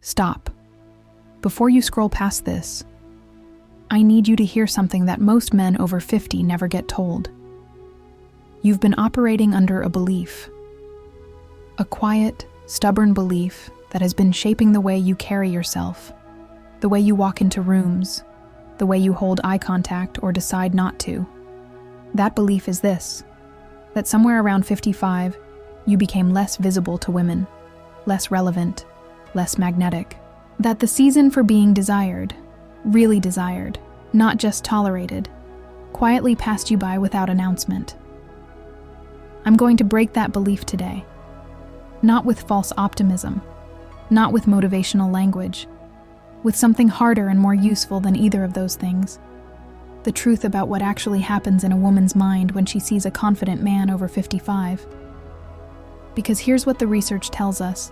Stop. Before you scroll past this, I need you to hear something that most men over 50 never get told. You've been operating under a belief. A quiet, stubborn belief that has been shaping the way you carry yourself, the way you walk into rooms, the way you hold eye contact or decide not to. That belief is this: that somewhere around 55, you became less visible to women, less relevant, less magnetic. That the season for being desired, really desired, not just tolerated, quietly passed you by without announcement. I'm going to break that belief today. Not with false optimism, not with motivational language, with something harder and more useful than either of those things. The truth about what actually happens in a woman's mind when she sees a confident man over 55. Because here's what the research tells us,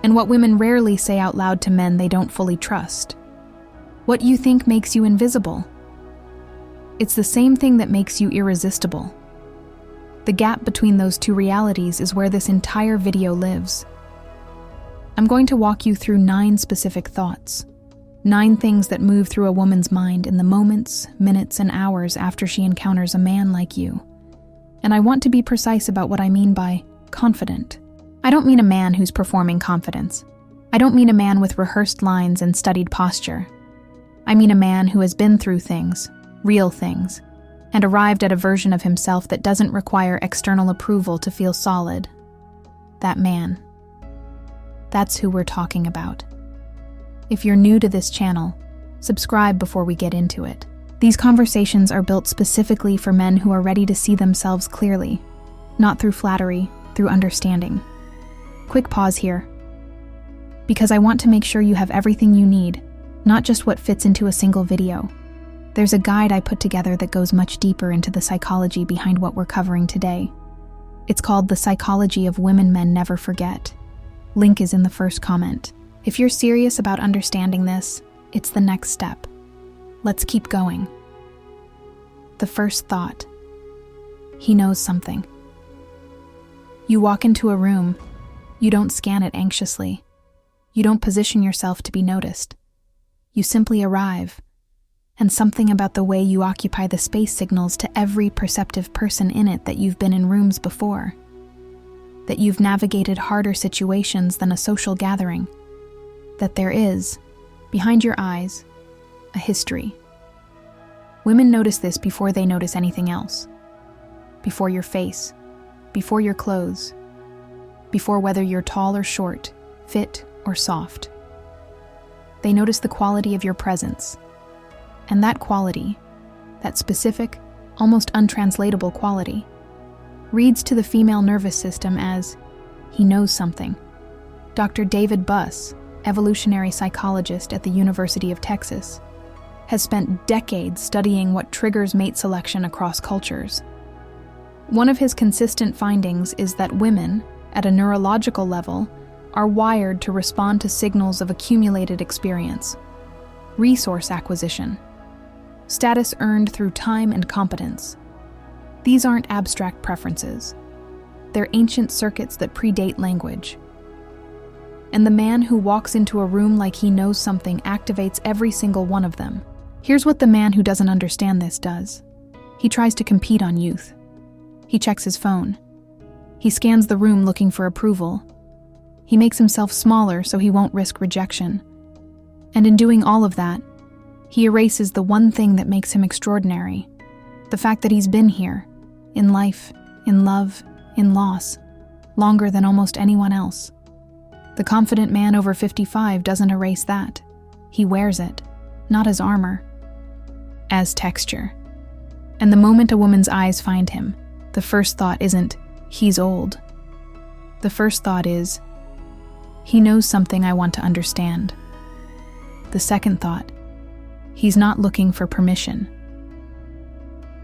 and what women rarely say out loud to men they don't fully trust. What you think makes you invisible. It's the same thing that makes you irresistible. The gap between those two realities is where this entire video lives. I'm going to walk you through 9 specific thoughts. 9 things that move through a woman's mind in the moments, minutes, and hours after she encounters a man like you. And I want to be precise about what I mean by confident. I don't mean a man who's performing confidence. I don't mean a man with rehearsed lines and studied posture. I mean a man who has been through things, real things, and arrived at a version of himself that doesn't require external approval to feel solid. That man. That's who we're talking about. If you're new to this channel, subscribe before we get into it. These conversations are built specifically for men who are ready to see themselves clearly, not through flattery, through understanding. Quick pause here, because I want to make sure you have everything you need, not just what fits into a single video. There's a guide I put together that goes much deeper into the psychology behind what we're covering today. It's called The Psychology of Women Men Never Forget. Link is in the first comment. If you're serious about understanding this, it's the next step. Let's keep going. The first thought. He knows something. You walk into a room. You don't scan it anxiously. You don't position yourself to be noticed. You simply arrive, and something about the way you occupy the space signals to every perceptive person in it that you've been in rooms before, that you've navigated harder situations than a social gathering, that there is, behind your eyes, a history. Women notice this before they notice anything else. Before your face, before your clothes, before whether you're tall or short, fit or soft. They notice the quality of your presence. And that quality, that specific, almost untranslatable quality, reads to the female nervous system as, he knows something. Dr. David Buss, evolutionary psychologist at the University of Texas, has spent decades studying what triggers mate selection across cultures. One of his consistent findings is that women, at a neurological level, are wired to respond to signals of accumulated experience, resource acquisition, status earned through time and competence. These aren't abstract preferences. They're ancient circuits that predate language. And the man who walks into a room like he knows something activates every single one of them. Here's what the man who doesn't understand this does. He tries to compete on youth. He checks his phone. He scans the room looking for approval. He makes himself smaller so he won't risk rejection. And in doing all of that, he erases the one thing that makes him extraordinary, the fact that he's been here, in life, in love, in loss, longer than almost anyone else. The confident man over 55 doesn't erase that. He wears it, not as armor, as texture. And the moment a woman's eyes find him, the first thought isn't, he's old. The first thought is, he knows something I want to understand. The second thought, he's not looking for permission.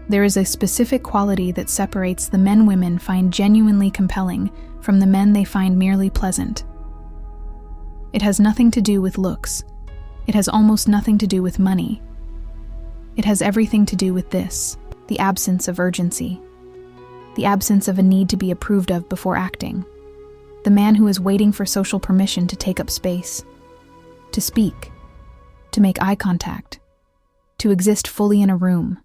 There is a specific quality that separates the men women find genuinely compelling from the men they find merely pleasant. It has nothing to do with looks. It has almost nothing to do with money. It has everything to do with this, the absence of urgency. The absence of a need to be approved of before acting. The man who is waiting for social permission to take up space. to speak, to make eye contact, to exist fully in a room.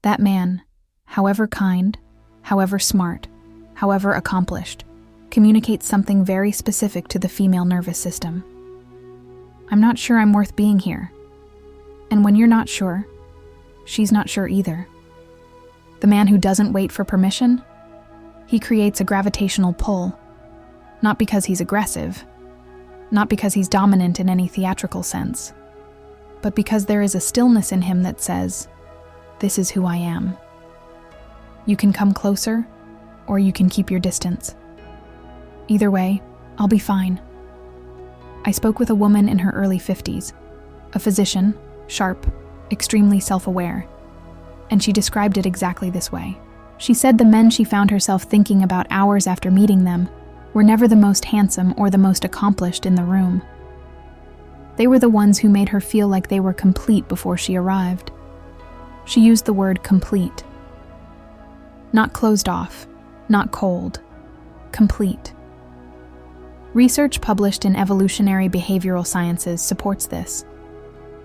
That man, however kind, however smart, however accomplished, communicates something very specific to the female nervous system. I'm not sure I'm worth being here. And when you're not sure, she's not sure either. The man who doesn't wait for permission, he creates a gravitational pull, not because he's aggressive, not because he's dominant in any theatrical sense, but because there is a stillness in him that says, "This is who I am." You can come closer, or you can keep your distance. Either way, I'll be fine. I spoke with a woman in her early 50s, a physician, sharp, extremely self-aware, and she described it exactly this way. She said the men she found herself thinking about hours after meeting them were never the most handsome or the most accomplished in the room. They were the ones who made her feel like they were complete before she arrived. She used the word complete. Not closed off, not cold, complete. Research published in Evolutionary Behavioral Sciences supports this.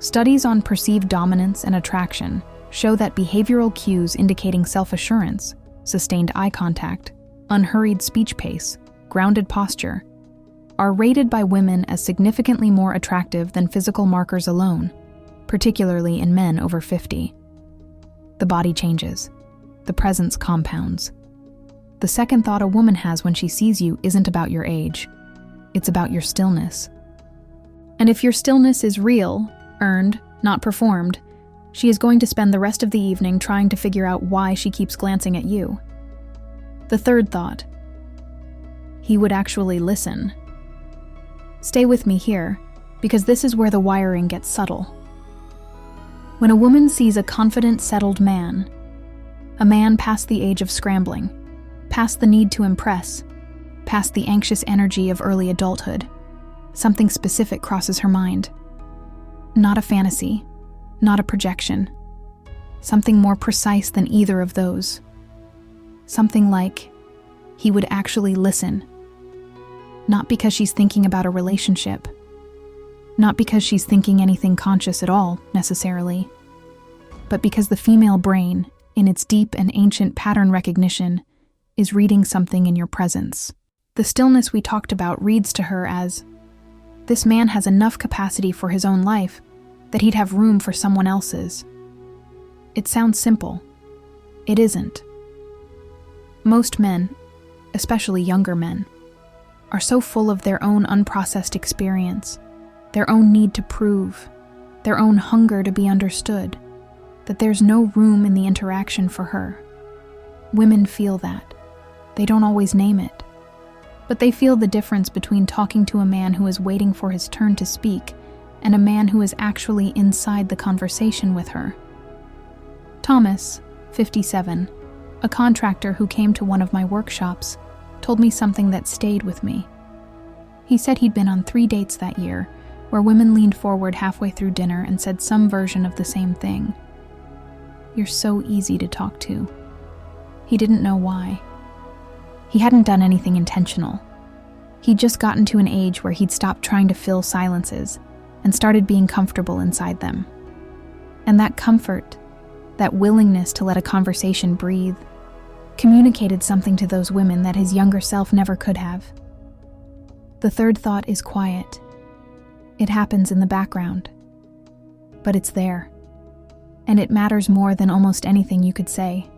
Studies on perceived dominance and attraction show that behavioral cues indicating self-assurance, sustained eye contact, unhurried speech pace, grounded posture, are rated by women as significantly more attractive than physical markers alone, particularly in men over 50. The body changes. The presence compounds. The second thought a woman has when she sees you isn't about your age. It's about your stillness. And if your stillness is real, earned, not performed, she is going to spend the rest of the evening trying to figure out why she keeps glancing at you. The third thought. He would actually listen. Stay with me here, because this is where the wiring gets subtle. When a woman sees a confident, settled man, a man past the age of scrambling, past the need to impress, past the anxious energy of early adulthood, something specific crosses her mind. Not a fantasy, not a projection. Something more precise than either of those. Something like, he would actually listen. Not because she's thinking about a relationship. Not because she's thinking anything conscious at all, necessarily. But because the female brain, in its deep and ancient pattern recognition, is reading something in your presence. The stillness we talked about reads to her as, this man has enough capacity for his own life that he'd have room for someone else's. It sounds simple. It isn't. Most men, especially younger men, are so full of their own unprocessed experience, their own need to prove, their own hunger to be understood, that there's no room in the interaction for her. Women feel that. They don't always name it. But they feel the difference between talking to a man who is waiting for his turn to speak and a man who is actually inside the conversation with her. Thomas, 57, a contractor who came to one of my workshops, told me something that stayed with me. He said he'd been on 3 dates that year, where women leaned forward halfway through dinner and said some version of the same thing. You're so easy to talk to. He didn't know why. He hadn't done anything intentional. He'd just gotten to an age where he'd stopped trying to fill silences and started being comfortable inside them. And that comfort, that willingness to let a conversation breathe, communicated something to those women that his younger self never could have. The third thought is quiet. It happens in the background. But it's there. And it matters more than almost anything you could say.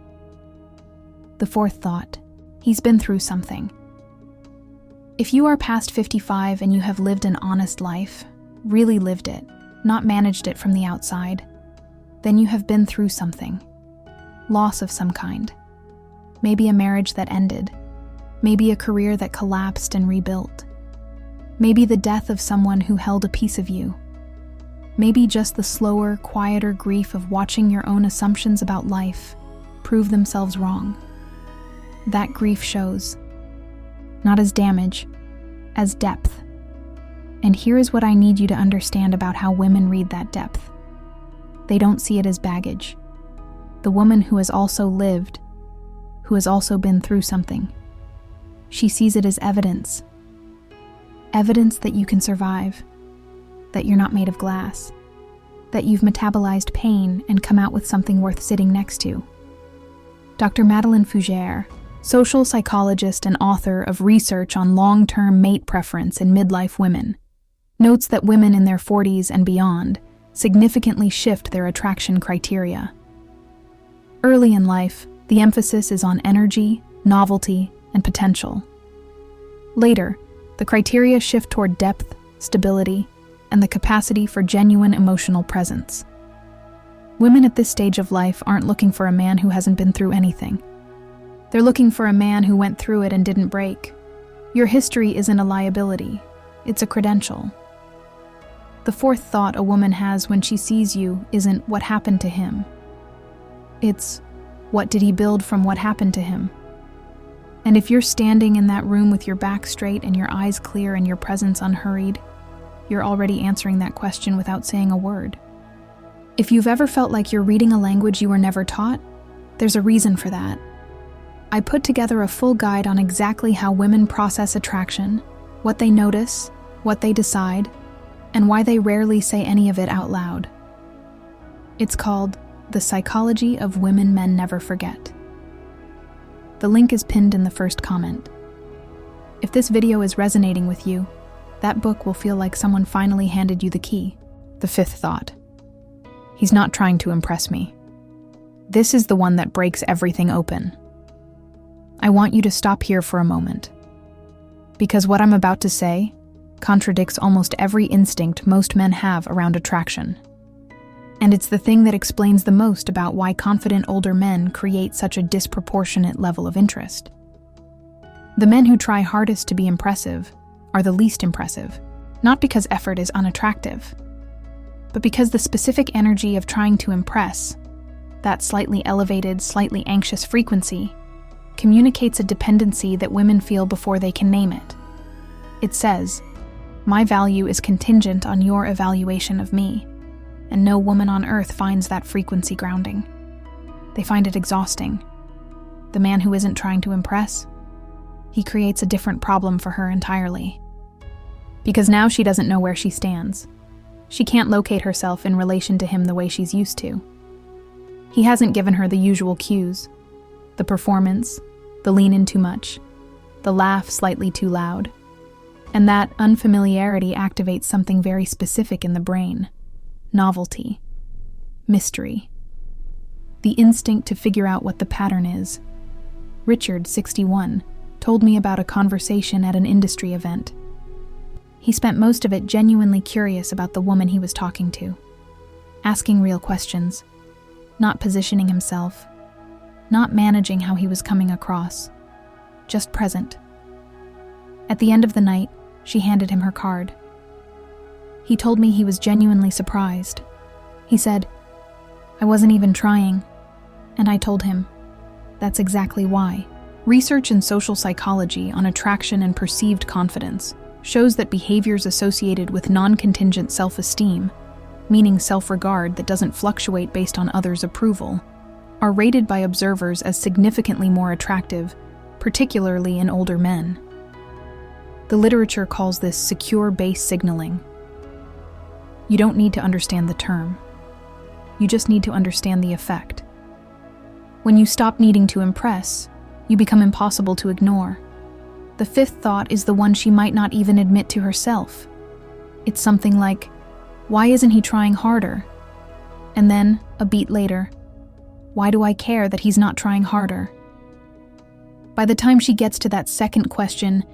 The fourth thought. He's been through something. If you are past 55 and you have lived an honest life, really lived it, not managed it from the outside, then you have been through something. Loss of some kind. Maybe a marriage that ended. Maybe a career that collapsed and rebuilt. Maybe the death of someone who held a piece of you. Maybe just the slower, quieter grief of watching your own assumptions about life prove themselves wrong. That grief shows, not as damage, as depth. And here is what I need you to understand about how women read that depth. They don't see it as baggage. The woman who has also lived, who has also been through something, she sees it as evidence. Evidence that you can survive. that you're not made of glass, that you've metabolized pain and come out with something worth sitting next to. Dr. Madeleine Fougère, social psychologist and author of research on long-term mate preference in midlife women, notes that women in their 40s and beyond significantly shift their attraction criteria. Early in life, the emphasis is on energy, novelty, and potential. Later, the criteria shift toward depth, stability, and the capacity for genuine emotional presence. Women at this stage of life aren't looking for a man who hasn't been through anything. They're looking for a man who went through it and didn't break. Your history isn't a liability, it's a credential. The fourth thought a woman has when she sees you isn't what happened to him. It's, what did he build from what happened to him? And if you're standing in that room with your back straight and your eyes clear and your presence unhurried, you're already answering that question without saying a word. If you've ever felt like you're reading a language you were never taught, there's a reason for that. I put together a full guide on exactly how women process attraction, what they notice, what they decide, and why they rarely say any of it out loud. It's called The Psychology of Women Men Never Forget. The link is pinned in the first comment. If this video is resonating with you, that book will feel like someone finally handed you the key. The fifth thought. He's not trying to impress me. This is the one that breaks everything open. I want you to stop here for a moment. Because what I'm about to say contradicts almost every instinct most men have around attraction. And it's the thing that explains the most about why confident older men create such a disproportionate level of interest. The men who try hardest to be impressive are the least impressive, not because effort is unattractive, but because the specific energy of trying to impress, that slightly elevated, slightly anxious frequency, communicates a dependency that women feel before they can name it. It says, "My value is contingent on your evaluation of me," and no woman on earth finds that frequency grounding. They find it exhausting. The man who isn't trying to impress, he creates a different problem for her entirely. Because now she doesn't know where she stands. She can't locate herself in relation to him the way she's used to. He hasn't given her the usual cues. The performance, the lean in too much, the laugh slightly too loud. And that unfamiliarity activates something very specific in the brain. Novelty. Mystery. The instinct to figure out what the pattern is. Richard, 61, told me about a conversation at an industry event. He spent most of it genuinely curious about the woman he was talking to, asking real questions, not positioning himself, not managing how he was coming across, just present. At the end of the night, she handed him her card. He told me he was genuinely surprised. He said, "I wasn't even trying." And I told him, that's exactly why. Research in social psychology on attraction and perceived confidence shows that behaviors associated with non-contingent self-esteem, meaning self-regard that doesn't fluctuate based on others' approval, are rated by observers as significantly more attractive, particularly in older men. The literature calls this secure base signaling. You don't need to understand the term. You just need to understand the effect. When you stop needing to impress, you become impossible to ignore. The fifth thought is the one she might not even admit to herself. It's something like, "Why isn't he trying harder?" And then, a beat later, "Why do I care that he's not trying harder?" By the time she gets to that second question,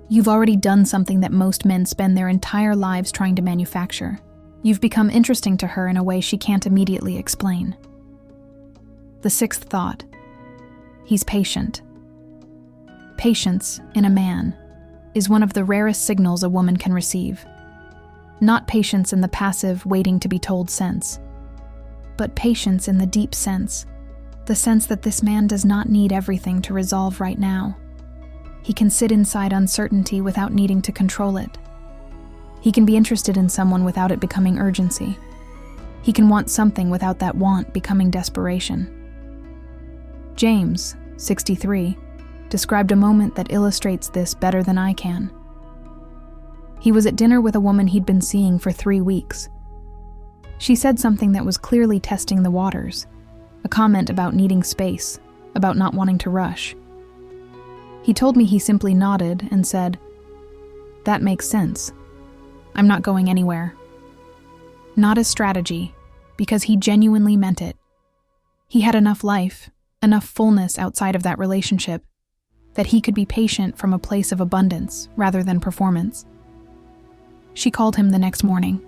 you've already done something that most men spend their entire lives trying to manufacture. You've become interesting to her in a way she can't immediately explain. The sixth thought. He's patient. Patience, in a man, is one of the rarest signals a woman can receive. Not patience in the passive, waiting to be told sense, but patience in the deep sense, the sense that this man does not need everything to resolve right now. He can sit inside uncertainty without needing to control it. He can be interested in someone without it becoming urgency. He can want something without that want becoming desperation. James, 63, described a moment that illustrates this better than I can. He was at dinner with a woman he'd been seeing for 3 weeks. She said something that was clearly testing the waters, a comment about needing space, about not wanting to rush. He told me he simply nodded and said, "That makes sense. I'm not going anywhere." Not as strategy, because he genuinely meant it. He had enough life, enough fullness outside of that relationship, that he could be patient from a place of abundance rather than performance. She called him the next morning.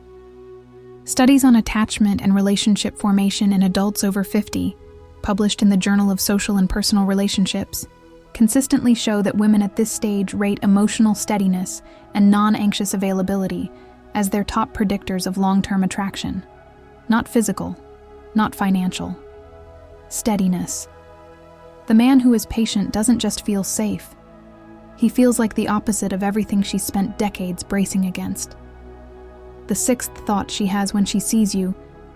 Studies on attachment and relationship formation in adults over 50, published in the Journal of Social and Personal Relationships, consistently show that women at this stage rate emotional steadiness and non-anxious availability as their top predictors of long-term attraction. Not physical, not financial. Steadiness. The man who is patient doesn't just feel safe. He feels like the opposite of everything she spent decades bracing against. The sixth thought she has when she sees you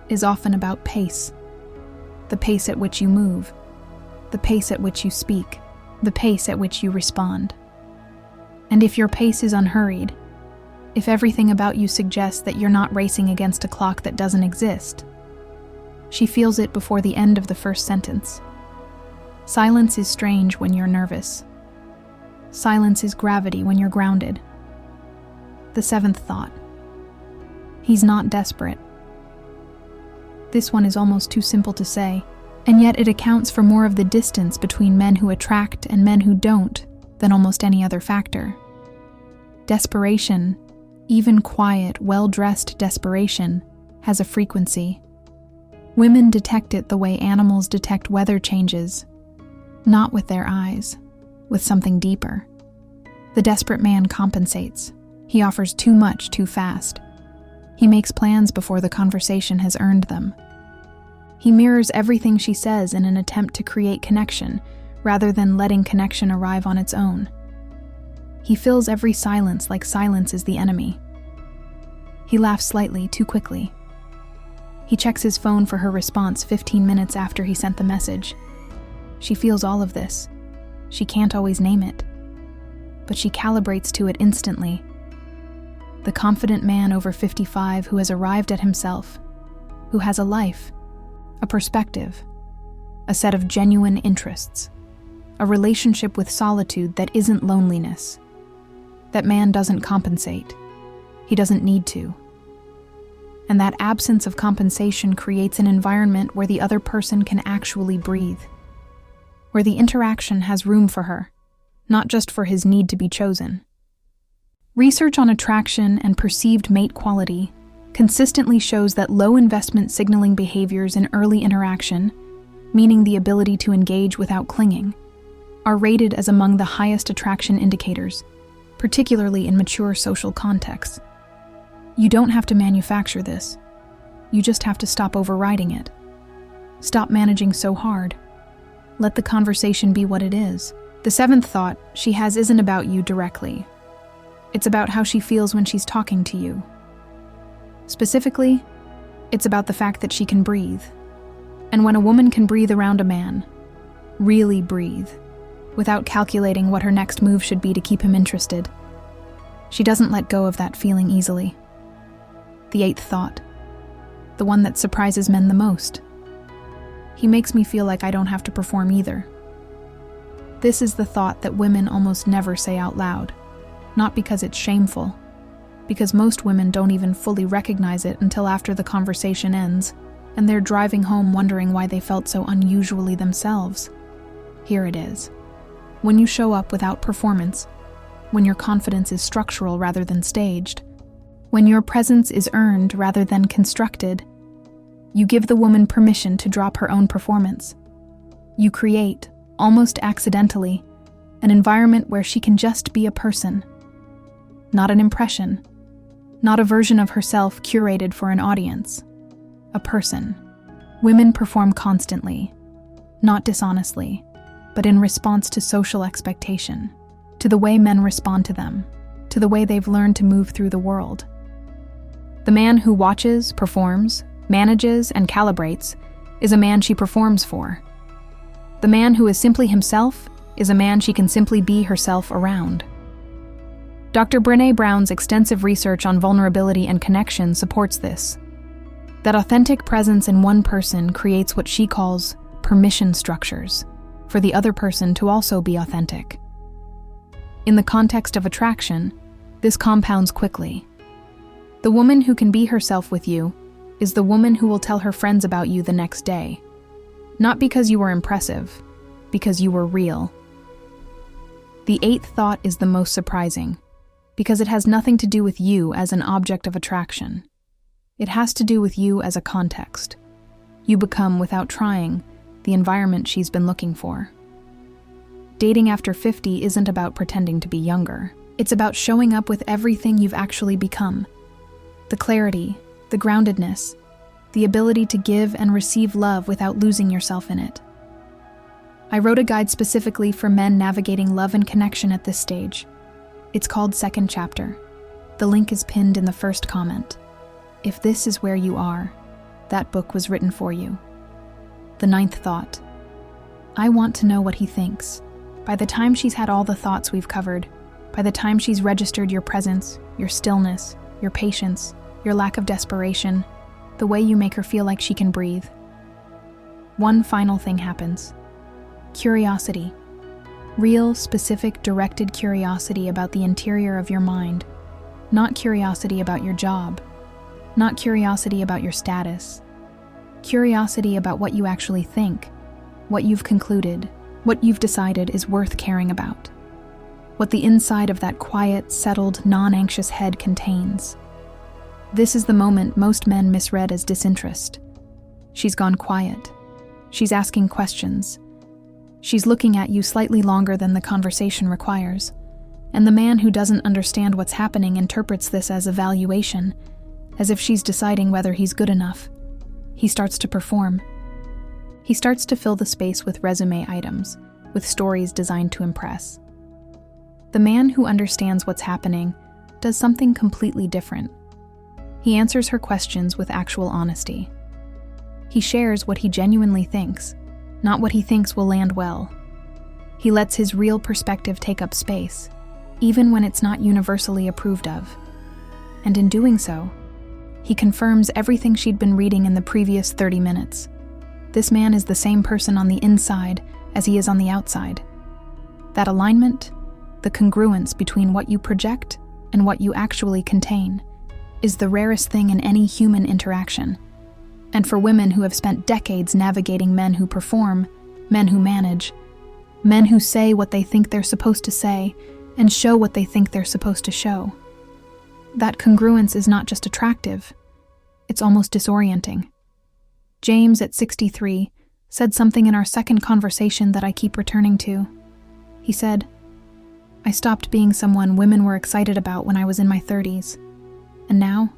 is often about pace. The pace at which you move, the pace at which you speak, the pace at which you respond. And if your pace is unhurried, if everything about you suggests that you're not racing against a clock that doesn't exist, she feels it before the end of the first sentence. Silence is strange when you're nervous. Silence is gravity when you're grounded. The seventh thought. He's not desperate. This one is almost too simple to say, and yet it accounts for more of the distance between men who attract and men who don't than almost any other factor. Desperation, even quiet, well-dressed desperation, has a frequency. Women detect it the way animals detect weather changes, not with their eyes, with something deeper. The desperate man compensates. He offers too much too fast. He makes plans before the conversation has earned them. He mirrors everything she says in an attempt to create connection, rather than letting connection arrive on its own. He fills every silence like silence is the enemy. He laughs slightly, too quickly. He checks his phone for her response 15 minutes after he sent the message. She feels all of this. She can't always name it, but she calibrates to it instantly. The confident man over 55 who has arrived at himself, who has a life, a perspective, a set of genuine interests, a relationship with solitude that isn't loneliness. That man doesn't compensate. He doesn't need to. And that absence of compensation creates an environment where the other person can actually breathe, where the interaction has room for her, not just for his need to be chosen. Research on attraction and perceived mate quality consistently shows that low investment signaling behaviors in early interaction, meaning the ability to engage without clinging, are rated as among the highest attraction indicators, particularly in mature social contexts. You don't have to manufacture this. You just have to stop overriding it. Stop managing so hard. Let the conversation be what it is. The seventh thought she has isn't about you directly. It's about how she feels when she's talking to you. Specifically, it's about the fact that she can breathe. And when a woman can breathe around a man, really breathe, without calculating what her next move should be to keep him interested, she doesn't let go of that feeling easily. The eighth thought, the one that surprises men the most. He makes me feel like I don't have to perform either. This is the thought that women almost never say out loud. Not because it's shameful, because most women don't even fully recognize it until after the conversation ends, and they're driving home wondering why they felt so unusually themselves. Here it is. When you show up without performance, when your confidence is structural rather than staged, when your presence is earned rather than constructed, you give the woman permission to drop her own performance. You create, almost accidentally, an environment where she can just be a person. Not an impression, not a version of herself curated for an audience. A person. Women perform constantly, not dishonestly, but in response to social expectation, to the way men respond to them, to the way they've learned to move through the world. The man who watches, performs, manages, and calibrates is a man she performs for. The man who is simply himself is a man she can simply be herself around. Dr. Brené Brown's extensive research on vulnerability and connection supports this. That authentic presence in one person creates what she calls permission structures for the other person to also be authentic. In the context of attraction, this compounds quickly. The woman who can be herself with you is the woman who will tell her friends about you the next day. Not because you were impressive, because you were real. The eighth thought is the most surprising, because it has nothing to do with you as an object of attraction. It has to do with you as a context. You become, without trying, the environment she's been looking for. Dating after 50 isn't about pretending to be younger. It's about showing up with everything you've actually become. The clarity, the groundedness, the ability to give and receive love without losing yourself in it. I wrote a guide specifically for men navigating love and connection at this stage. It's called Second Chapter. The link is pinned in the first comment. If this is where you are, that book was written for you. The ninth thought. I want to know what he thinks. By the time she's had all the thoughts we've covered, by the time she's registered your presence, your stillness, your patience, your lack of desperation, the way you make her feel like she can breathe, one final thing happens. Curiosity. Real, specific, directed curiosity about the interior of your mind. Not curiosity about your job. Not curiosity about your status. Curiosity about what you actually think, what you've concluded, what you've decided is worth caring about. What the inside of that quiet, settled, non-anxious head contains. This is the moment most men misread as disinterest. She's gone quiet. She's asking questions. She's looking at you slightly longer than the conversation requires. And the man who doesn't understand what's happening interprets this as evaluation, as if she's deciding whether he's good enough. He starts to perform. He starts to fill the space with resume items, with stories designed to impress. The man who understands what's happening does something completely different. He answers her questions with actual honesty. He shares what he genuinely thinks, not what he thinks will land well. He lets his real perspective take up space, even when it's not universally approved of. And in doing so, he confirms everything she'd been reading in the previous 30 minutes. This man is the same person on the inside as he is on the outside. That alignment, the congruence between what you project and what you actually contain, is the rarest thing in any human interaction. And for women who have spent decades navigating men who perform, men who manage, men who say what they think they're supposed to say and show what they think they're supposed to show, that congruence is not just attractive, it's almost disorienting. James, at 63, said something in our second conversation that I keep returning to. He said, I stopped being someone women were excited about when I was in my 30s. And now,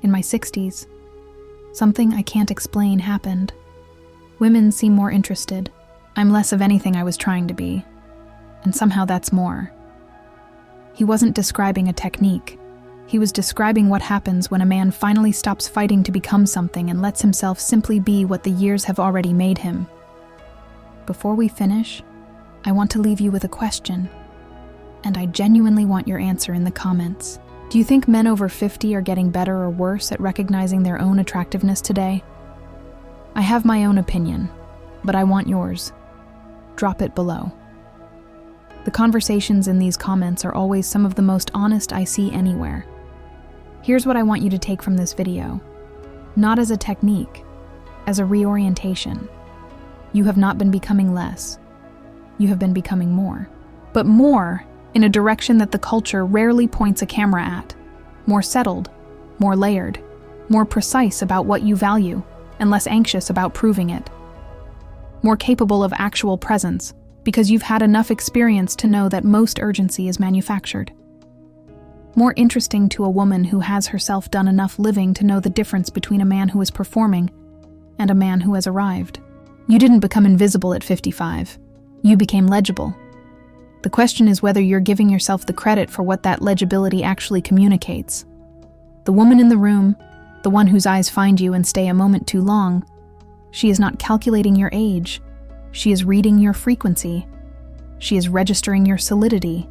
in my 60s, something I can't explain happened. Women seem more interested. I'm less of anything I was trying to be. And somehow that's more. He wasn't describing a technique. He was describing what happens when a man finally stops fighting to become something and lets himself simply be what the years have already made him. Before we finish, I want to leave you with a question, and I genuinely want your answer in the comments. Do you think men over 50 are getting better or worse at recognizing their own attractiveness today? I have my own opinion, but I want yours. Drop it below. The conversations in these comments are always some of the most honest I see anywhere. Here's what I want you to take from this video. Not as a technique, as a reorientation. You have not been becoming less. You have been becoming more. But more in a direction that the culture rarely points a camera at. More settled, more layered, more precise about what you value, and less anxious about proving it. More capable of actual presence, because you've had enough experience to know that most urgency is manufactured. More interesting to a woman who has herself done enough living to know the difference between a man who is performing and a man who has arrived. You didn't become invisible at 55. You became legible. The question is whether you're giving yourself the credit for what that legibility actually communicates. The woman in the room, the one whose eyes find you and stay a moment too long, she is not calculating your age. She is reading your frequency. She is registering your solidity.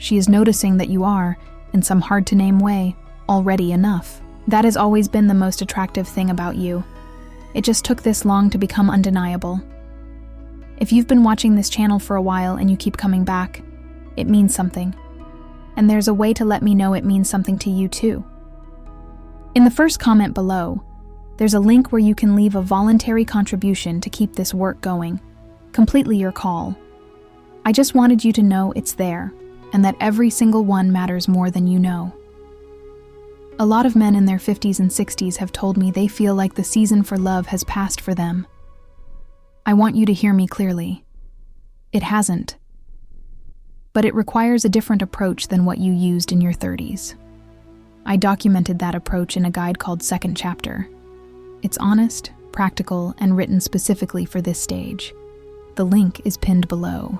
She is noticing that you are, in some hard-to-name way, already enough. That has always been the most attractive thing about you. It just took this long to become undeniable. If you've been watching this channel for a while and you keep coming back, it means something. And there's a way to let me know it means something to you too. In the first comment below, there's a link where you can leave a voluntary contribution to keep this work going. Completely your call. I just wanted you to know it's there, and that every single one matters more than you know. A lot of men in their 50s and 60s have told me they feel like the season for love has passed for them. I want you to hear me clearly. It hasn't. But it requires a different approach than what you used in your 30s. I documented that approach in a guide called Second Chapter. It's honest, practical, and written specifically for this stage. The link is pinned below.